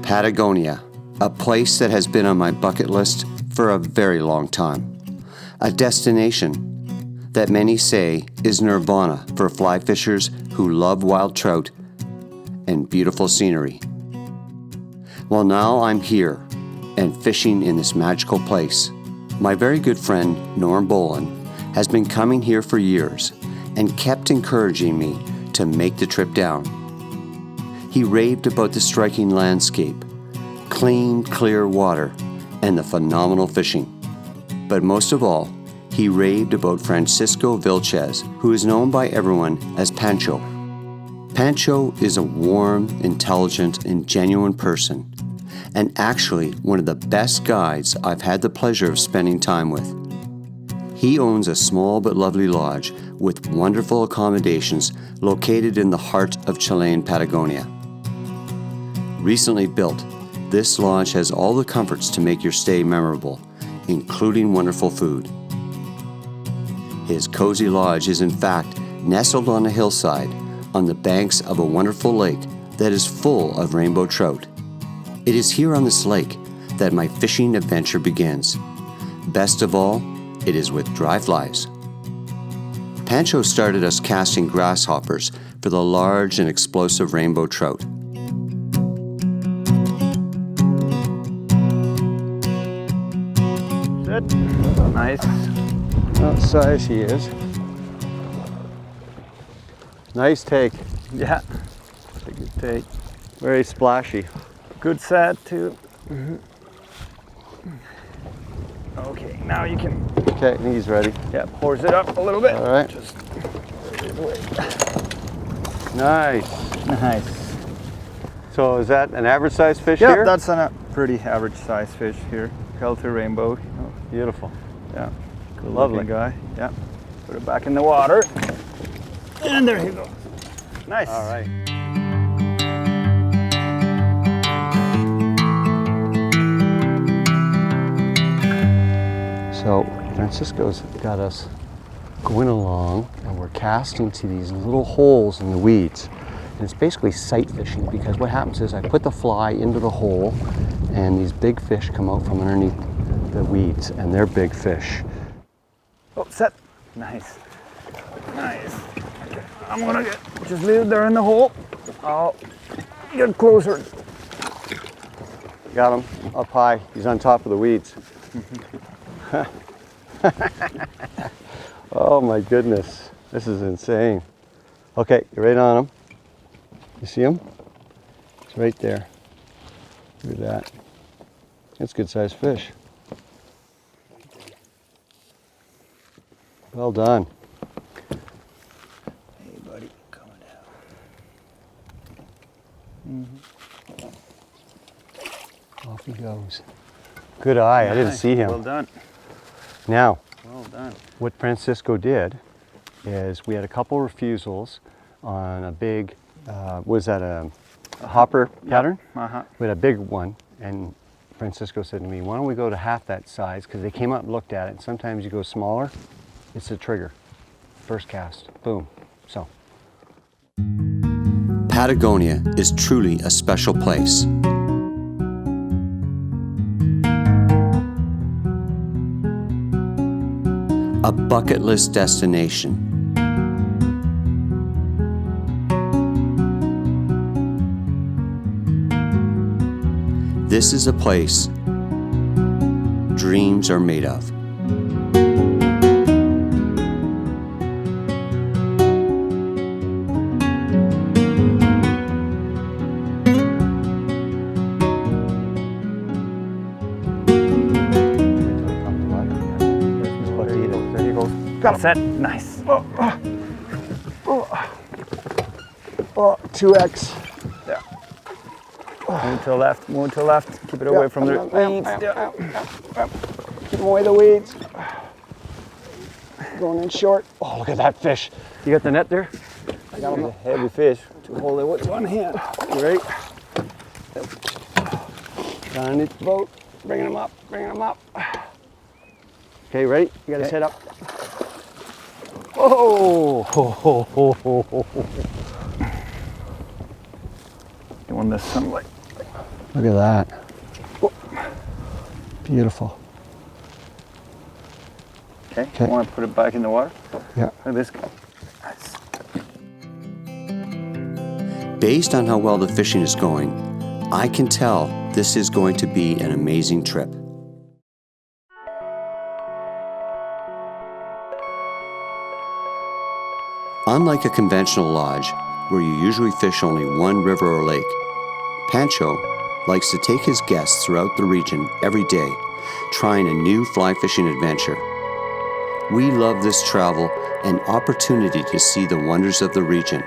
Patagonia, a place that has been on my bucket list for a very long time. A destination that many say is nirvana for fly fishers who love wild trout and beautiful scenery. Well, now I'm here and fishing in this magical place. My very good friend Norm Bolin has been coming here for years and kept encouraging me to make the trip down. He raved about the striking landscape, clean, clear water, and the phenomenal fishing. But most of all, he raved about Francisco Vilches, who is known by everyone as Pancho. Pancho is a warm, intelligent, and genuine person, and actually one of the best guides I've had the pleasure of spending time with. He owns a small but lovely lodge with wonderful accommodations located in the heart of Chilean Patagonia. Recently built, this lodge has all the comforts to make your stay memorable, including wonderful food. His cozy lodge is in fact nestled on a hillside on the banks of a wonderful lake that is full of rainbow trout. It is here on this lake that my fishing adventure begins. Best of all, it is with dry flies. Pancho started us casting grasshoppers for the large and explosive rainbow trout. Good. Nice. What size he is. Nice take. Yeah. It's a good take. Very splashy. Good set too. Okay, now you can. Okay, he's ready. Yeah, horse it up a little bit. All right. Just. Nice. Nice. So is that an average size fish Yeah, here? that's a pretty average size fish here. Healthy rainbow. Oh, Beautiful. yeah. Cool Lovely. looking guy. Yeah. Put it back in the water. And there you go. Nice. All right. So Francisco's got us going along and we're casting to these little holes in the weeds. And it's basically sight fishing because what happens is I put the fly into the hole and these big fish come out from underneath the weeds and they're big fish. Oh, set. Nice. Nice. Okay. I'm gonna just leave it there in the hole. I'll get closer. Got him up high. He's on top of the weeds. Oh my goodness. This is insane. Okay, you're right on him. You see him? It's right there. Look at that. That's a good sized fish. Well done. Hey buddy, coming down. Off he goes. Good eye. I didn't see him. Well done. Now, Well done. what Francisco did is we had a couple refusals on a big, was that a hopper pattern? Uh-huh. We had a big one, and Francisco said to me, why don't we go to half that size? Because they came up and looked at it, and sometimes you go smaller, it's a trigger. First cast, boom. So. Patagonia is truly a special place. A bucket list destination. This is a place dreams are made of. Got it. Set. Nice. Oh, 2X. Yeah. Move to the left. Move to the left. Keep it away from the weeds. Yeah. Keep away the weeds. Going in short. Oh, look at that fish. You got the net there? I got a heavy fish to hold it with one hand. Great. Down in the boat. Bringing him up. Bringing him up. Okay, ready? You got his head up. Oh! You want the sunlight. Look at that. Oh. Beautiful. Okay, Okay. want to put it back in the water? Yeah. Look at this guy. Nice. Based on how well the fishing is going, I can tell this is going to be an amazing trip. Unlike a conventional lodge, where you usually fish only one river or lake, Pancho likes to take his guests throughout the region every day, trying a new fly fishing adventure. We love this travel and opportunity to see the wonders of the region,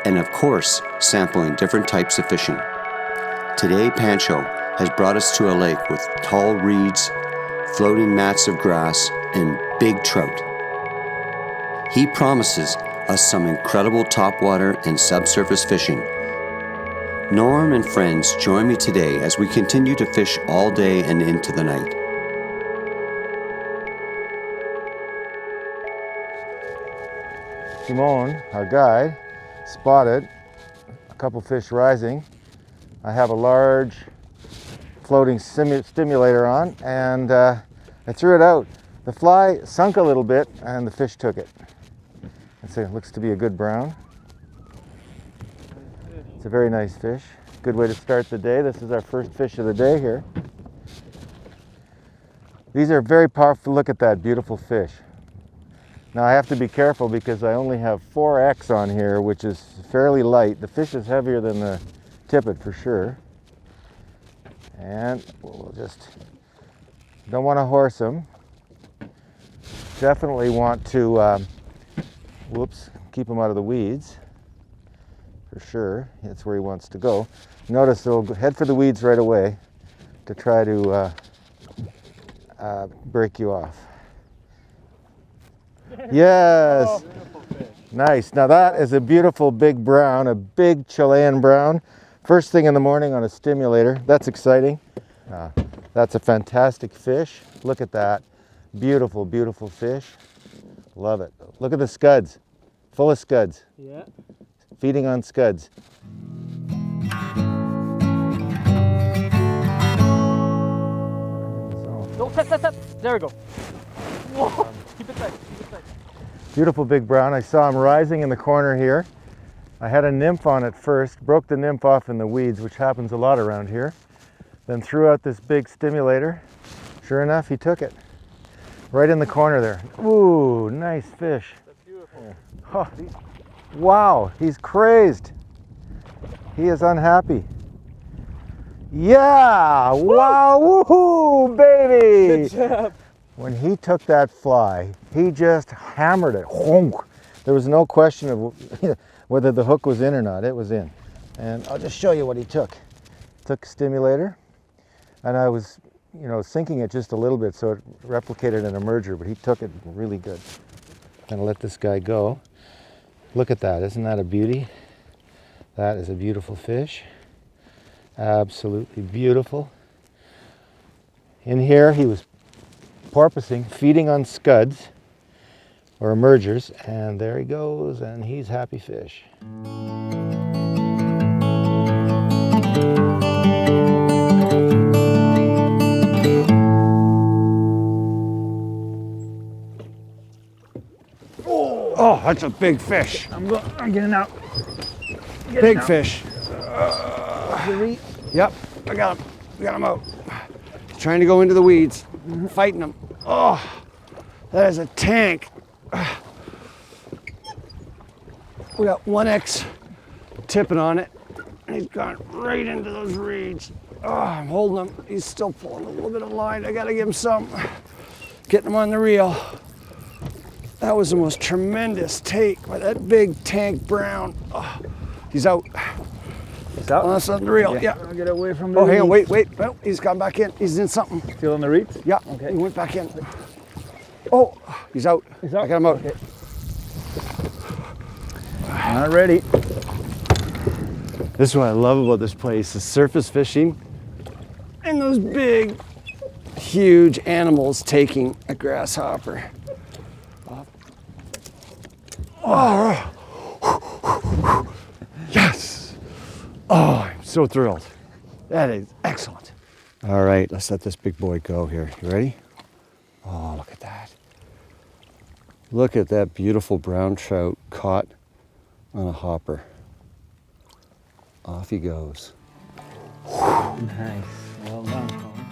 and of course, sampling different types of fishing. Today, Pancho has brought us to a lake with tall reeds, floating mats of grass, and big trout. He promises us some incredible topwater and subsurface fishing. Norm and friends join me today as we continue to fish all day and into the night. Simone, our guide, spotted a couple fish rising. I have a large floating stimulator on, and I threw it out. The fly sunk a little bit and the fish took it. It looks to be a good brown. It's a very nice fish. Good way to start the day. This is our first fish of the day here. These are very powerful. Look at that beautiful fish. Now I have to be careful because I only have 4X on here, which is fairly light. The fish is heavier than the tippet for sure. And we'll just, don't want to horse him. Definitely want to, keep him out of the weeds. For sure, that's where he wants to go. Notice he'll head for the weeds right away to try to break you off. Yes, Oh, beautiful fish. nice. Now that is a beautiful big brown, a big Chilean brown. First thing in the morning on a stimulator. That's exciting. That's a fantastic fish. Look at that. Beautiful, beautiful fish. Love it. Look at the scuds, full of scuds. Yeah. Feeding on scuds. No, set. There we go. Whoa. Keep it tight. Beautiful big brown. I saw him rising in the corner here. I had a nymph on it first, broke the nymph off in the weeds, which happens a lot around here. Then threw out this big stimulator. Sure enough, he took it. Right in the corner there. Ooh, nice fish. That's beautiful. Oh, wow, he's crazed. He is unhappy. Yeah, wow, woohoo, baby. Good job. When he took that fly, he just hammered it. There was no question of whether the hook was in or not. It was in. And I'll just show you what he took. Took a stimulator, and I was, sinking it just a little bit so it replicated an emerger, but he took it really good. Gonna let this guy go. Look at that, isn't that a beauty? That is a beautiful fish. Absolutely beautiful. In here, he was porpoising, feeding on scuds or emergers, and there he goes, and he's happy fish. Oh, that's a big fish. I'm getting out. Big fish. Fish. Yep, I got him. We got him out. He's trying to go into the weeds, fighting him. Oh, that is a tank. We got 1X tipping on it, and he's gone right into those reeds. Oh, I'm holding him. He's still pulling a little bit of line. I gotta give him some. Getting him on the reel. That was the most tremendous take by that big tank brown. Oh, he's out. He's out. Oh, that's on the reel. Yeah. I'll get away from the Oh, hang on, reeds. wait. No, he's gone back in. He's in something. Still on the reeds? Yeah, Okay. he went back in. Oh, he's out. He's out? I got him out. Okay. Not ready. This is what I love about this place, is surface fishing and those big, huge animals taking a grasshopper. Oh, yes. Oh, I'm so thrilled. That is excellent. All right, let's let this big boy go here. You ready? Oh, look at that. Look at that beautiful brown trout caught on a hopper. Off he goes. Nice. Well done, Colin.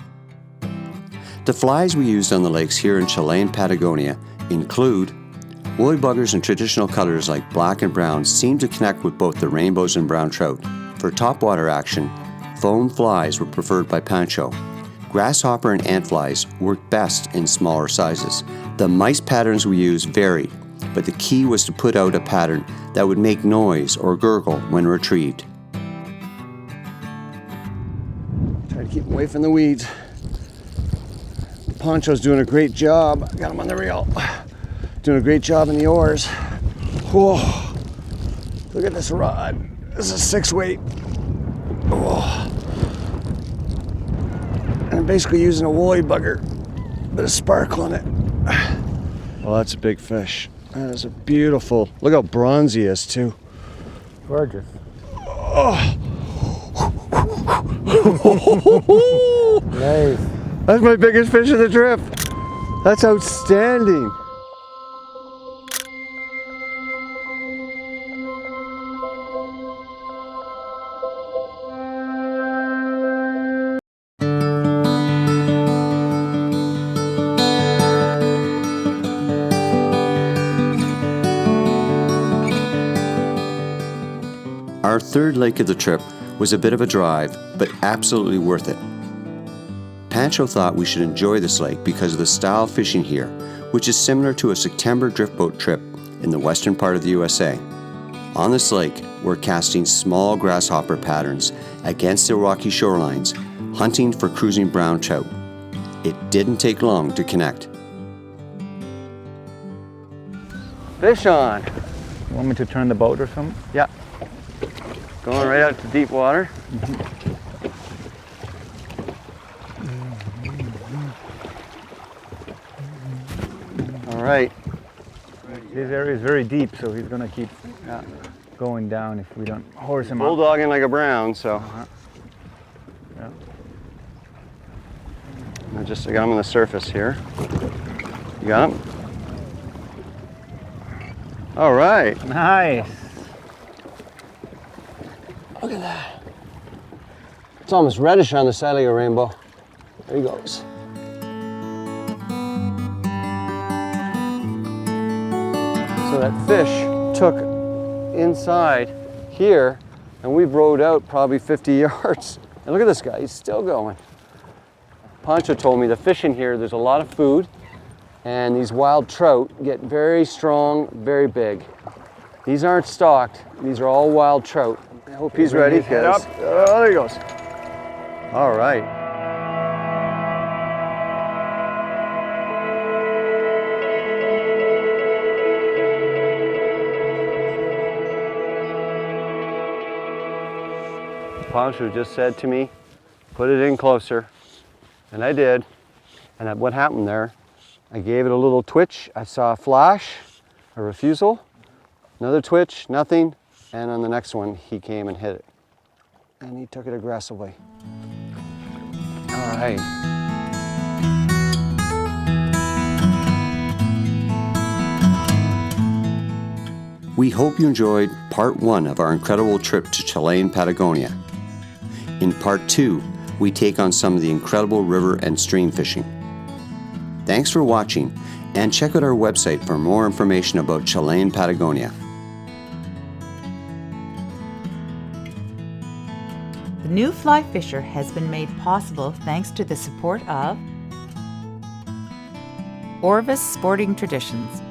The flies we used on the lakes here in Chilean Patagonia include woolly buggers and traditional colors like black and brown seem to connect with both the rainbows and brown trout. For topwater action, foam flies were preferred by Pancho. Grasshopper and ant flies work best in smaller sizes. The mice patterns we used varied, but the key was to put out a pattern that would make noise or gurgle when retrieved. Try to keep him away from the weeds. Poncho's doing a great job. I got him on the reel. Doing a great job in the oars. Whoa. Look at this rod. This is a 6-weight. Whoa. And I'm basically using a woolly bugger. Bit of sparkle in it. Well, that's a big fish. That is a beautiful. Look how bronzy he is too. Gorgeous. Nice. That's my biggest fish of the trip. That's outstanding. Our third lake of the trip was a bit of a drive, but absolutely worth it. Pancho thought we should enjoy this lake because of the style of fishing here, which is similar to a September drift boat trip in the western part of the USA. On this lake, we're casting small grasshopper patterns against the rocky shorelines, hunting for cruising brown trout. It didn't take long to connect. Fish on. You want me to turn the boat or something? Yeah. Going right out to deep water. All right. This area is very deep, so he's gonna keep going down if we don't horse him up. Bulldogging like a brown, so. Yeah. I got him on the surface here. You got him? All right. Nice. Look at that. It's almost reddish on the side of your rainbow. There he goes. So that fish took inside here, and we've rowed out probably 50 yards. And look at this guy, he's still going. Pancho told me the fish in here, there's a lot of food, and these wild trout get very strong, very big. These aren't stocked, these are all wild trout. I hope he's ready. Head up. Oh, there he goes. All right. Pancho just said to me, put it in closer. And I did. And what happened there, I gave it a little twitch. I saw a flash, a refusal, another twitch, nothing. And on the next one, he came and hit it. And he took it aggressively. All right. We hope you enjoyed part 1 of our incredible trip to Chilean Patagonia. In part 2, we take on some of the incredible river and stream fishing. Thanks for watching, and check out our website for more information about Chilean Patagonia. The new Fly Fisher has been made possible thanks to the support of Orvis Sporting Traditions,